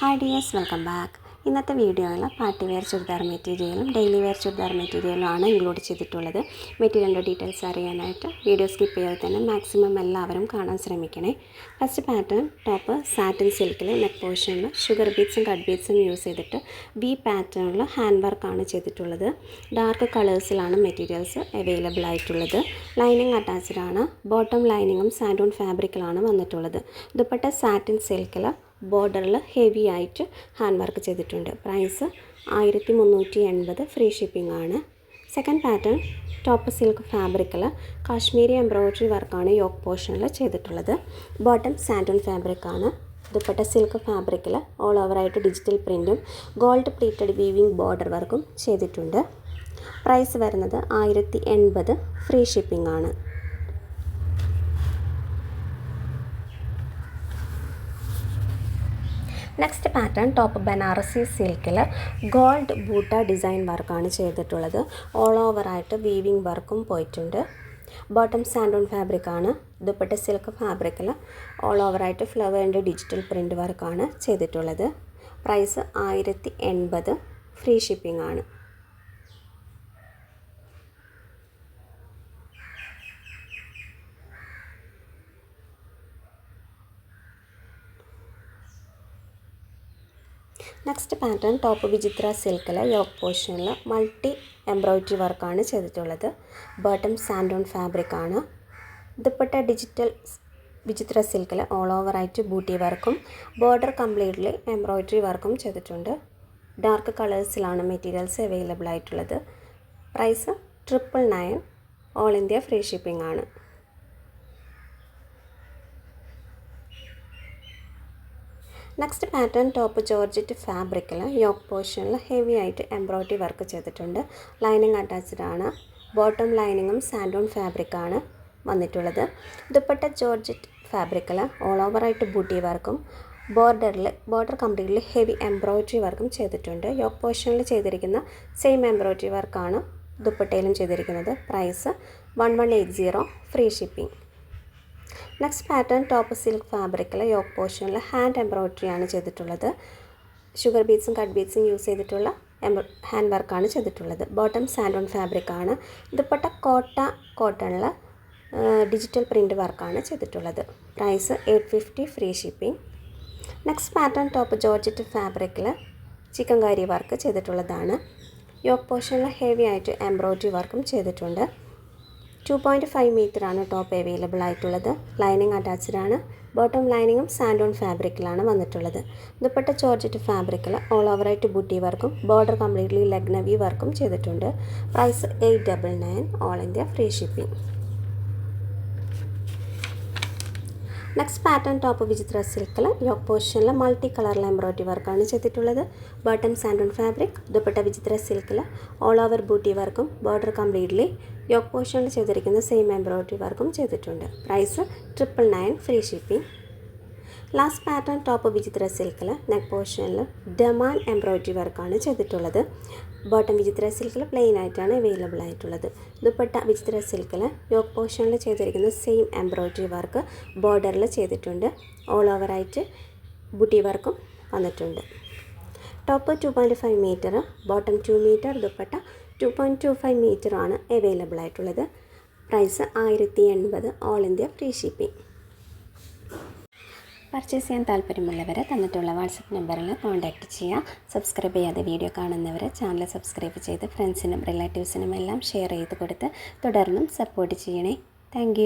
Hi dears, welcome back. ഇന്നത്തെ വീഡിയോയിൽ party wear churidar മെറ്റീരിയലും ഡെയിലി വെയർ ചുരിദാർ മെറ്റീരിയലും ആണ് ഇൻക്ലൂഡ് ചെയ്തിട്ടുള്ളത്. മെറ്റീരിയലിൻ്റെ ഡീറ്റെയിൽസ് അറിയാനായിട്ട് വീഡിയോ സ്കിപ്പ് ചെയ്യാതെ തന്നെ മാക്സിമം എല്ലാവരും കാണാൻ ശ്രമിക്കണേ. ഫസ്റ്റ് പാറ്റേൺ ടോപ്പ് സാറ്റിൻ സിൽക്കിൽ നെക്ക് പോർഷനിൽ ഷുഗർ ബീഡ്സും കട്ട് ബീഡ്സും യൂസ് ചെയ്തിട്ട് വി പാറ്റേണിൽ ഹാൻഡ് വർക്കാണ് ചെയ്തിട്ടുള്ളത്. ഡാർക്ക് കളേഴ്സിലാണ് മെറ്റീരിയൽസ് അവൈലബിൾ ആയിട്ടുള്ളത്. ലൈനിങ് അറ്റാച്ച്ഡ് ആണ്. ബോട്ടം ലൈനിങ്ങും സാൻഡോൺ ഫാബ്രിക്കിലാണ് വന്നിട്ടുള്ളത്. ദുപ്പട്ട സാറ്റിൻ സിൽക്കിൽ ബോർഡറിൽ ഹെവി ആയിട്ട് ഹാൻഡ് വർക്ക് ചെയ്തിട്ടുണ്ട്. പ്രൈസ് 1380, ഫ്രീ ഷിപ്പിംഗ് ആണ്. സെക്കൻഡ് പാറ്റേൺ ടോപ്പ് സിൽക്ക് ഫാബ്രിക്കിൽ കാശ്മീരി എംബ്രോയ്ഡറി വർക്കാണ് യോക്ക് പോർഷനിൽ ചെയ്തിട്ടുള്ളത്. ബോട്ടം സാൻഡോൺ ഫാബ്രിക്കാണ്. ദുപ്പട്ട സിൽക്ക് ഫാബ്രിക്കിൽ ഓൾ ഓവറായിട്ട് ഡിജിറ്റൽ പ്രിൻറ്റും ഗോൾഡ് പ്ലീറ്റഡ് വീവിംഗ് ബോർഡർ വർക്കും ചെയ്തിട്ടുണ്ട്. പ്രൈസ് വരുന്നത് 1080, ഫ്രീ ഷിപ്പിംഗ് ആണ്. നെക്സ്റ്റ് പാറ്റേൺ ടോപ്പ് ബനാറസി സിൽക്കിൽ ഗോൾഡ് ബൂട്ട ഡിസൈൻ വർക്കാണ് ചെയ്തിട്ടുള്ളത്. ഓൾ ഓവറായിട്ട് വീവിംഗ് വർക്കും പോയിട്ടുണ്ട്. ബോട്ടം സാൻഡോൺ ഫാബ്രിക്കാണ്. ദുപ്പട്ട സിൽക്ക് ഫാബ്രിക്കിൽ ഓൾ ഓവറായിട്ട് ഫ്ലവറിൻ്റെ ഡിജിറ്റൽ പ്രിൻ്റ് വർക്കാണ് ചെയ്തിട്ടുള്ളത്. പ്രൈസ് 1080, ഫ്രീ ഷിപ്പിംഗ് ആണ്. നെക്സ്റ്റ് പാറ്റേൺ ടോപ്പ് വിചിത്ര സിൽക്കിൽ യോക്ക് പോർഷനിൽ മൾട്ടി എംബ്രോയ്ഡറി വർക്കാണ് ചെയ്തിട്ടുള്ളത്. ബോട്ടം സാൻഡോൺ ഫാബ്രിക്കാണ്. ദുപ്പട്ട ഡിജിറ്റൽ വിചിത്ര സിൽക്കിൽ ഓൾ ഓവറായിട്ട് ബൂട്ടി വർക്കും ബോർഡർ കംപ്ലീറ്റ്ലി എംബ്രോയ്ഡറി വർക്കും ചെയ്തിട്ടുണ്ട്. ഡാർക്ക് കളേഴ്സിലാണ് മെറ്റീരിയൽസ് അവൈലബിൾ ആയിട്ടുള്ളത്. Price 999, all India free shipping ആണ്. നെക്സ്റ്റ് പാറ്റേൺ ടോപ്പ് ജോർജറ്റ് ഫാബ്രിക്കിൽ യോക്ക് പോർഷനിൽ ഹെവി ആയിട്ട് എംബ്രോയ്ഡറി വർക്ക് ചെയ്തിട്ടുണ്ട്. ലൈനിങ് അറ്റാച്ച്ഡ് ആണ്. ബോട്ടം ലൈനിങ്ങും സാൻഡോൺ ഫാബ്രിക്കാണ് വന്നിട്ടുള്ളത്. ദുപ്പട്ട ജോർജറ്റ് ഫാബ്രിക്കിൽ ഓൾ ഓവറായിട്ട് ബൂട്ടി വർക്കും ബോർഡർ കംപ്ലീറ്റ്ലി ഹെവി എംബ്രോയ്ഡറി വർക്കും ചെയ്തിട്ടുണ്ട്. യോക്ക് പോർഷനിൽ ചെയ്തിരിക്കുന്ന സെയിം എംബ്രോയ്ഡറി വർക്കാണ് ദുപ്പട്ടയിലും ചെയ്തിരിക്കുന്നത്. Price 1180, free shipping. Next pattern top silk ഫാബ്രിക്കിൽ യോക്ക് പോർഷനിൽ ഹാൻഡ് എംബ്രോയ്ഡറി ആണ് ചെയ്തിട്ടുള്ളത്. ഷുഗർ ബീഡ്സും കട്ട് ബീഡ്സും യൂസ് ചെയ്തിട്ടുള്ള ഹാൻഡ് വർക്കാണ് ചെയ്തിട്ടുള്ളത്. ബോട്ടം സാൻഡോൺ ഫാബ്രിക്കാണ്. ദുപ്പട്ട കോട്ടണിൽ ഡിജിറ്റൽ പ്രിൻ്റ് വർക്കാണ് ചെയ്തിട്ടുള്ളത്. Price 850, free shipping. Next pattern top georgette ഫാബ്രിക്കിൽ ചിക്കൻകാരി വർക്ക് ചെയ്തിട്ടുള്ളതാണ്. യോക്ക് പോർഷനിൽ ഹെവി ആയിട്ട് എംബ്രോയ്ഡറി വർക്കും ചെയ്തിട്ടുണ്ട്. 2.5 മീറ്ററാണ് ടോപ്പ് അവൈലബിൾ ആയിട്ടുള്ളത്. ലൈനിങ് അറ്റാച്ച്ഡ് ആണ്. ബോട്ടം ലൈനിങ്ങും സാൻഡോൺ ഫാബ്രിക്കിലാണ് വന്നിട്ടുള്ളത്. ദുപ്പട്ട ജോർജറ്റ് ഫാബ്രിക്കിൽ ഓൾ ഓവറായിട്ട് ബൂട്ടി വർക്കും ബോർഡർ കംപ്ലീറ്റ്ലി ലഗ്നവി വർക്കും ചെയ്തിട്ടുണ്ട്. Price 899, all India free shipping. Next pattern top Vichitra സിൽക്കിൽ യോക്ക് പോർഷനിൽ മൾട്ടി കളറിൽ എംബ്രോയ്ഡറി വർക്കാണ് ചെയ്തിട്ടുള്ളത്. Bottom സാൻഡോൺ fabric. ദുപ്പട്ട വിചിത്ര സിൽക്കിൽ ഓൾ ഓവർ ബൂട്ടി വർക്കും ബോർഡർ കംപ്ലീറ്റ്ലി യോക്ക് പോർഷനിൽ ചെയ്തിരിക്കുന്ന സെയിം എംബ്രോയ്ഡറി വർക്കും ചെയ്തിട്ടുണ്ട്. Price 999, free shipping. Last pattern top Vichitra സിൽക്കിൽ നെക്ക് പോർഷനിൽ ഡമാൻ എംബ്രോയ്ഡറി വർക്കാണ് ചെയ്തിട്ടുള്ളത്. ബോട്ടം വിചിത്ര സിൽക്കിൽ പ്ലെയിൻ ആയിട്ടാണ് അവൈലബിൾ ആയിട്ടുള്ളത്. ദുപ്പട്ട വിചിത്ര സിൽക്കിൽ യോക്ക് പോർഷനിൽ ചെയ്തിരിക്കുന്ന സെയിം എംബ്രോയ്ഡറി വർക്ക് ബോർഡറിൽ ചെയ്തിട്ടുണ്ട്. ഓൾ ഓവറായിട്ട് ബൂട്ടി വർക്കും വന്നിട്ടുണ്ട്. Top 2.5 metre, bottom 2 metre, dupatta 2.25 മീറ്ററാണ് അവൈലബിൾ ആയിട്ടുള്ളത്. Price 1080, all India free shipping. Purchase ചെയ്യാൻ താല്പര്യമുള്ളവരെ തന്നിട്ടുള്ള വാട്സപ്പ് നമ്പറിൽ കോൺടാക്റ്റ് ചെയ്യുക. സബ്സ്ക്രൈബ് ചെയ്യാതെ വീഡിയോ കാണുന്നവർ ചാനൽ സബ്സ്ക്രൈബ് ചെയ്ത് ഫ്രണ്ട്സിനും റിലേറ്റീവ്സിനും എല്ലാം ഷെയർ ചെയ്ത് കൊടുത്ത് തുടർന്നും സപ്പോർട്ട് ചെയ്യണേ. താങ്ക്